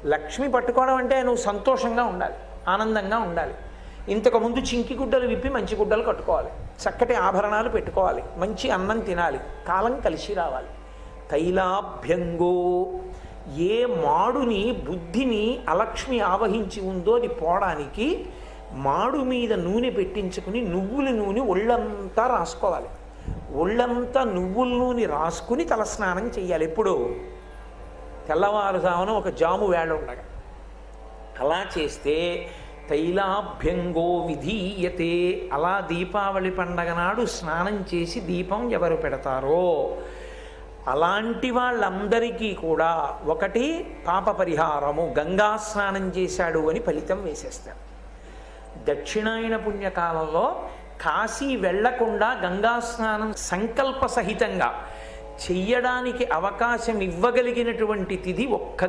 లక్ష్మి పట్టుకోవడం అంటే నువ్వు సంతోషంగా ఉండాలి, ఆనందంగా ఉండాలి. ఇంతకుముందు చింకి గుడ్డలు విప్పి మంచి గుడ్డలు కట్టుకోవాలి, చక్కటి ఆభరణాలు పెట్టుకోవాలి, మంచి అన్నం తినాలి, కాలం కలిసి రావాలి. తైలాభ్యంగో, ఏ మాడుని బుద్ధిని అలక్ష్మి ఆవహించి ఉందో అది పోవడానికి మాడు మీద నూనె పెట్టించుకుని నువ్వుల నూనె ఒళ్ళంతా రాసుకోవాలి. ఒళ్ళంతా నువ్వుల నూనె రాసుకుని తలస్నానం చెయ్యాలి. ఎప్పుడు? తెల్లవారుజామున ఒక జాము వేళ ఉండగా. అలా చేస్తే తైలాభ్యంగో విధీయతే. అలా దీపావళి పండగ నాడు స్నానం చేసి దీపం ఎవరు పెడతారో అలాంటి వాళ్ళందరికీ కూడా ఒకటి పాప పరిహారము, గంగా స్నానం చేశాడు అని ఫలితం వేసేస్తారు. దక్షిణాయన పుణ్యకాలంలో కాశీ వెళ్లకుండా గంగా స్నానం సంకల్ప సహితంగా చెయ్యడానికి అవకాశం ఇవ్వగలిగినటువంటి తిథి ఒక్క